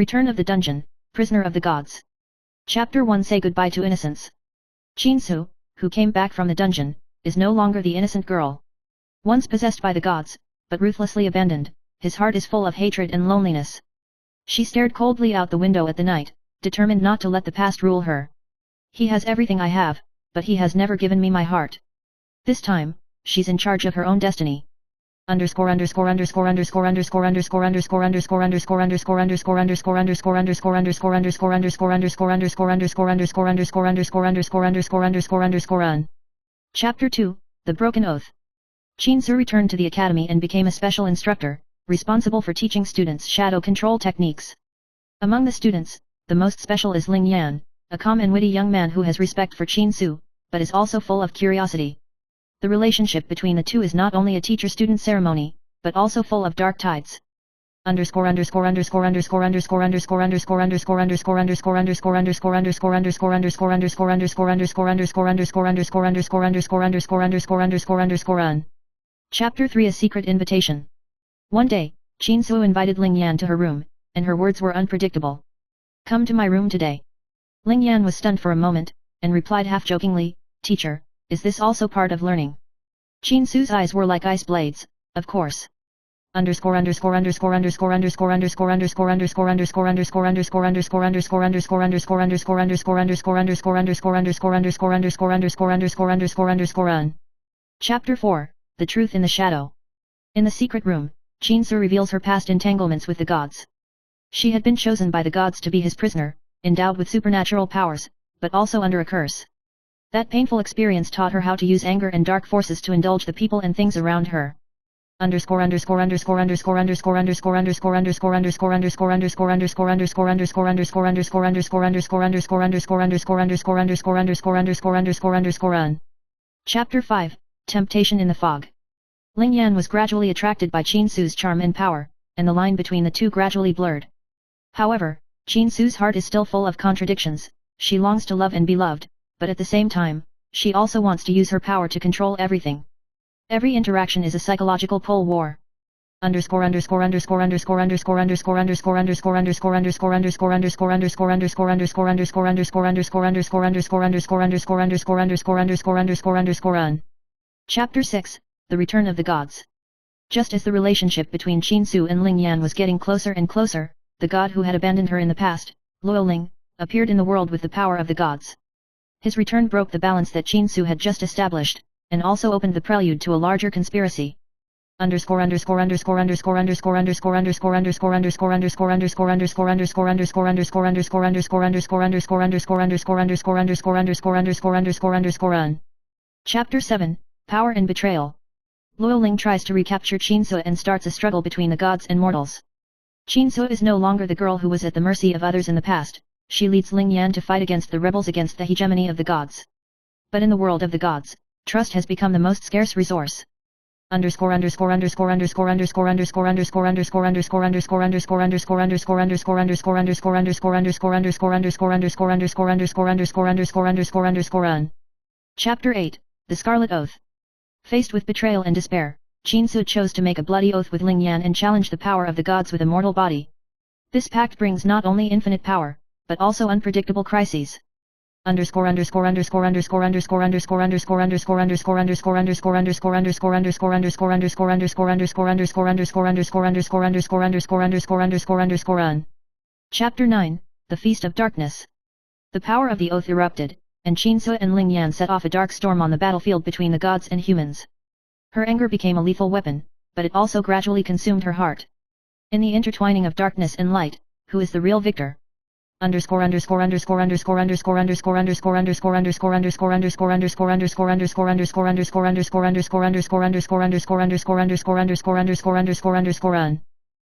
Return of the Dungeon, Prisoner of the Gods. Chapter 1. Say goodbye to innocence. Qinsu, who came back from the dungeon, is no longer the innocent girl. Once possessed by the gods, but ruthlessly abandoned, his heart is full of hatred and loneliness. She stared coldly out the window at the night, determined not to let the past rule her. He has everything I have, but he has never given me my heart. This time, she's in charge of her own destiny. Chapter 2, The Broken Oath. Qinsu returned to the academy and became a special instructor, responsible for teaching students shadow control techniques. Among the students, the most special is Ling Yan, a calm and witty young man who has respect for Qinsu, but is also full of curiosity. The relationship between the two is not only a teacher-student ceremony, but also full of dark tides. Chapter 3. A Secret Invitation. One day, Qinsu invited Ling Yan to her room, and her words were unpredictable. Come to my room today. Ling Yan was stunned for a moment, and replied half-jokingly, Teacher, is this also part of learning? Qinsu's eyes were like ice blades, of course. Chapter 4, The Truth in the Shadow. In the secret room, Qinsu reveals her past entanglements with the gods. She had been chosen by the gods to be his prisoner, endowed with supernatural powers, but also under a curse. That painful experience taught her how to use anger and dark forces to indulge the people and things around her. Chapter 5, Temptation in the Fog. Ling Yan was gradually attracted by Qinsu's charm and power, and the line between the two gradually blurred. However, Qinsu's heart is still full of contradictions. She longs to love and be loved, but at the same time, she also wants to use her power to control everything. Every interaction is a psychological pull war. Chapter 6, The Return of the Gods. Just as the relationship between Qinsu and Ling Yan was getting closer and closer, the god who had abandoned her in the past, Luoling, appeared in the world with the power of the gods. His return broke the balance that Qinsu had just established, and also opened the prelude to a larger conspiracy. Chapter 7, Power and Betrayal. Luoling tries to recapture Qinsu and starts a struggle between the gods and mortals. Qinsu is no longer the girl who was at the mercy of others in the past. She leads Ling Yan to fight against the rebels against the hegemony of the gods. But in the world of the gods, trust has become the most scarce resource. Chapter 8, The Scarlet Oath. Faced with betrayal and despair, Qinsu chose to make a bloody oath with Ling Yan and challenge the power of the gods with a mortal body. This pact brings not only infinite power, but also unpredictable crises. Chapter 9, The Feast of Darkness. The power of the oath erupted, and Qinsu and Ling Yan set off a dark storm on the battlefield between the gods and humans. Her anger became a lethal weapon, but it also gradually consumed her heart. In the intertwining of darkness and light, who is the real victor?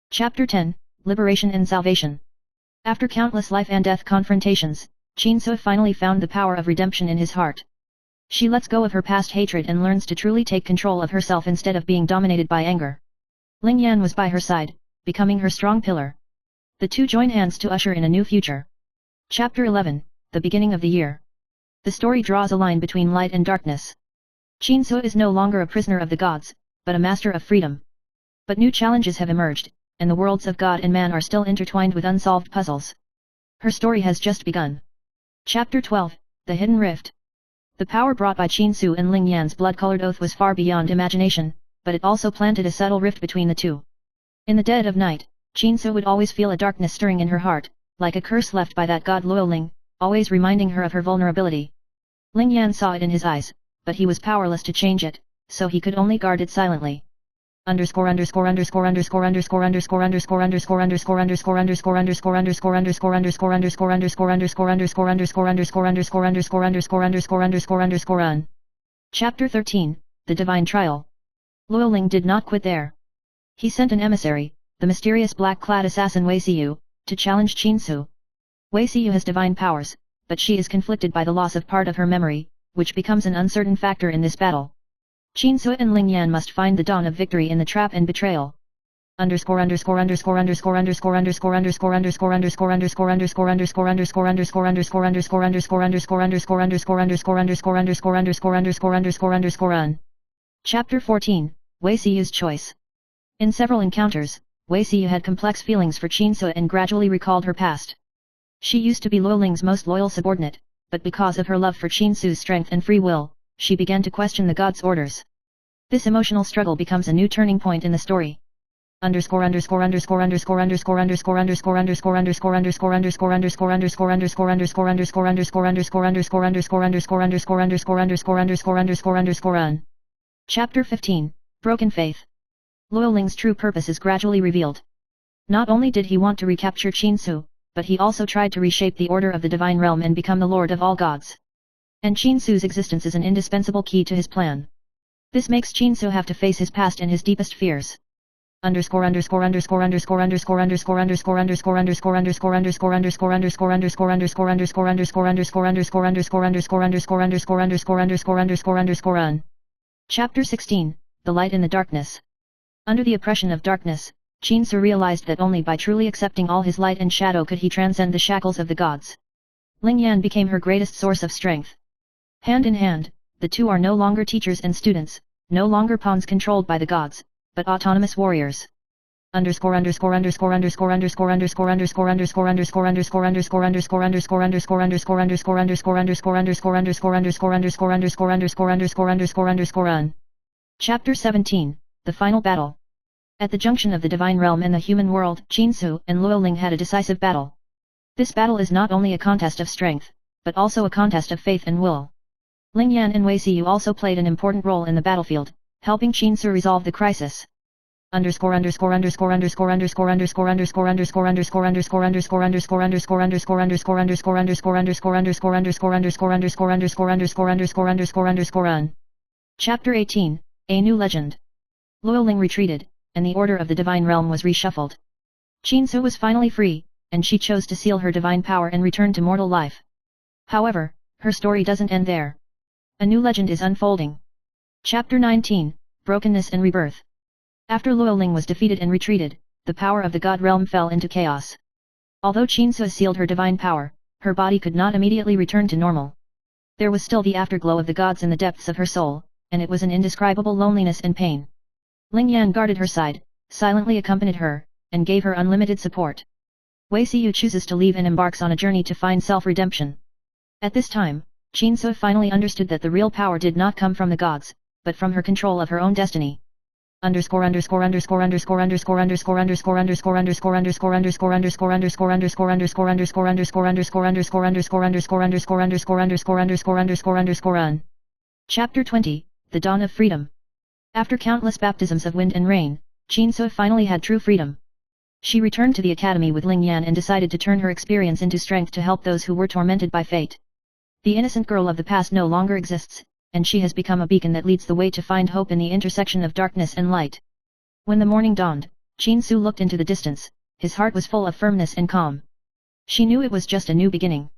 Chapter 10, Liberation and Salvation. After countless life and death confrontations, Qinsu finally found the power of redemption in his heart. She lets go of her past hatred and learns to truly take control of herself instead of being dominated by anger. Ling Yan was by her side, becoming her strong pillar. The two join hands to usher in a new future. Chapter 11, The Beginning of the Year. The story draws a line between light and darkness. Qinsu is no longer a prisoner of the gods, but a master of freedom. But new challenges have emerged, and the worlds of God and man are still intertwined with unsolved puzzles. Her story has just begun. Chapter 12, The Hidden Rift. The power brought by Qin Su and Ling Yan's blood-colored oath was far beyond imagination, but it also planted a subtle rift between the two. In the dead of night, Qin Su would always feel a darkness stirring in her heart, like a curse left by that god Luoling, always reminding her of her vulnerability. Ling Yan saw it in his eyes, but he was powerless to change it, so he could only guard it silently. Chapter 13, The Divine Trial. Luoling did not quit there. He sent an emissary, the mysterious black-clad assassin Wei Xiyu, to challenge Qin Su. Wei Xiyu has divine powers, but she is conflicted by the loss of part of her memory, which becomes an uncertain factor in this battle. Qin Su and Ling Yan must find the dawn of victory in the trap and betrayal. Chapter 14, Wei Xiyu's Choice. In several encounters, Wei Xiyu had complex feelings for Qin Su and gradually recalled her past. She used to be Luoling's most loyal subordinate, but because of her love for Qin Su's strength and free will, she began to question the god's orders. This emotional struggle becomes a new turning point in the story. Chapter 15, Broken Faith. Luoling's true purpose is gradually revealed. Not only did he want to recapture Qin Su, but he also tried to reshape the order of the divine realm and become the lord of all gods. And Qin Su's existence is an indispensable key to his plan. This makes Qin Su have to face his past and his deepest fears. Chapter 16, The Light in the Darkness. Under the oppression of darkness, Qin Su realized that only by truly accepting all his light and shadow could he transcend the shackles of the gods. Ling Yan became her greatest source of strength. Hand in hand, the two are no longer teachers and students, no longer pawns controlled by the gods, but autonomous warriors. Chapter 17, The Final Battle. At the junction of the divine realm and the human world, Qin Su and Luoling had a decisive battle. This battle is not only a contest of strength, but also a contest of faith and will. Ling Yan and Wei Xiyu also played an important role in the battlefield, helping Qin Su resolve the crisis. Chapter 18, A New Legend. Luoling retreated, and the order of the divine realm was reshuffled. Qin Su was finally free, and she chose to seal her divine power and return to mortal life. However, her story doesn't end there. A new legend is unfolding. Chapter 19, Brokenness and Rebirth. After Luoling was defeated and retreated, the power of the god realm fell into chaos. Although Qin Su sealed her divine power, her body could not immediately return to normal. There was still the afterglow of the gods in the depths of her soul, and it was an indescribable loneliness and pain. Ling Yan guarded her side, silently accompanied her, and gave her unlimited support. Wei Xiyu chooses to leave and embarks on a journey to find self-redemption. At this time, Qin Su finally understood that the real power did not come from the gods, but from her control of her own destiny. Chapter 20, The Dawn of Freedom. After countless baptisms of wind and rain, Qin Su finally had true freedom. She returned to the academy with Ling Yan and decided to turn her experience into strength to help those who were tormented by fate. The innocent girl of the past no longer exists, and she has become a beacon that leads the way to find hope in the intersection of darkness and light. When the morning dawned, Qin Su looked into the distance, his heart was full of firmness and calm. She knew it was just a new beginning.